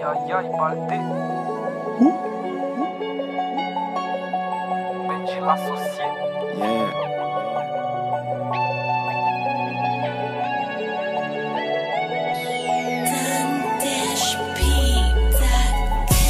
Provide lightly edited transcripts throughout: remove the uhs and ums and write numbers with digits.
Aïe aïe aïe, Baldé. Benji l'associé. Yeah.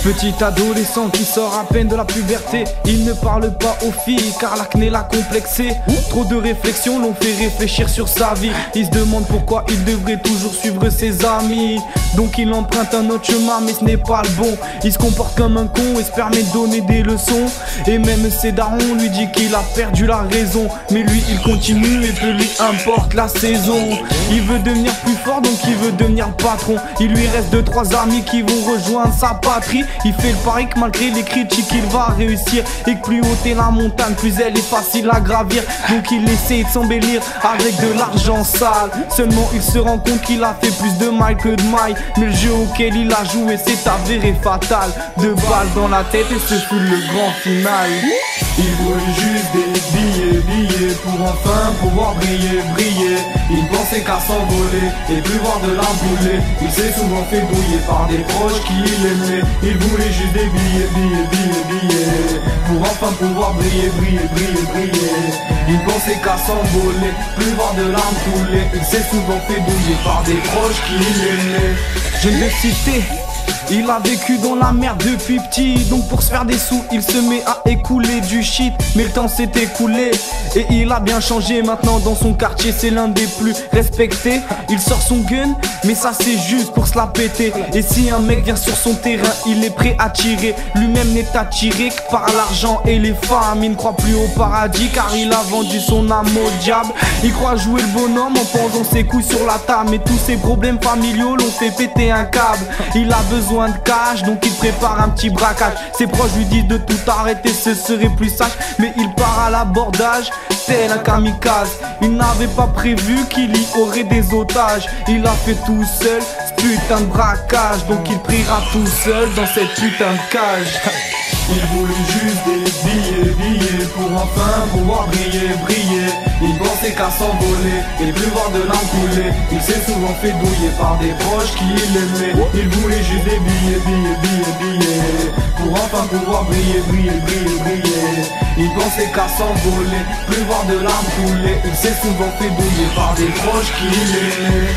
Petit adolescent qui sort à peine de la puberté, il ne parle pas aux filles car l'acné l'a complexé. Trop de réflexions l'ont fait réfléchir sur sa vie. Il se demande pourquoi il devrait toujours suivre ses amis. Donc il emprunte un autre chemin mais ce n'est pas le bon. Il se comporte comme un con et se permet de donner des leçons. Et même ses darons lui dit qu'il a perdu la raison. Mais lui il continue et peu lui importe la saison. Il veut devenir plus fort donc il veut devenir patron. Il lui reste 2-3 amis qui vont rejoindre sa patrie. Il fait le pari que malgré les critiques il va réussir. Et que plus haute est la montagne, plus elle est facile à gravir. Donc il essaie de s'embellir avec de l'argent sale. Seulement il se rend compte qu'il a fait plus de mailles que de mailles. Mais le jeu auquel il a joué s'est avéré fatal. 2 balles dans la tête et ce fut le grand final. Il voulait juste des billets pour enfin pouvoir briller. Il pensait qu'à s'envoler et plus voir de la bouler. Il s'est souvent fait douiller par des proches qui l'aimaient. Il voulait juste des billets pour enfin pouvoir briller. Il pensait qu'à s'envoler, plus voir de larmes couler. Il s'est souvent fait douiller par des proches qui l'aimaient. Je ne vais citer. Il a vécu dans la merde depuis petit. Donc pour se faire des sous il se met à écouler du shit. Mais le temps s'est écoulé et il a bien changé. Maintenant dans son quartier c'est l'un des plus respectés. Il sort son gun mais ça c'est juste pour se la péter. Et si un mec vient sur son terrain il est prêt à tirer. Lui-même n'est attiré que par l'argent et les femmes. Il ne croit plus au paradis car il a vendu son âme au diable. Il croit jouer le bonhomme en posant ses couilles sur la table. Mais tous ses problèmes familiaux l'ont fait péter un câble. Il a besoin de cash donc il prépare un petit braquage. Ses proches lui disent de tout arrêter, ce serait plus sage. Mais il part à l'abordage tel un kamikaze. Il n'avait pas prévu qu'il y aurait des otages. Il a fait tout seul ce putain de braquage. Donc il priera tout seul dans cette putain de cage. Il voulait juste des billets pour enfin pouvoir briller. Il pensait qu'à s'envoler et plus voir de larmes couler. Il s'est souvent fait douiller par des proches qui l'aimaient. Il voulait juste des billets pour enfin pouvoir briller. Il pensait qu'à s'envoler, plus voir de larmes couler. Il s'est souvent fait douiller par des proches qui l'aimaient.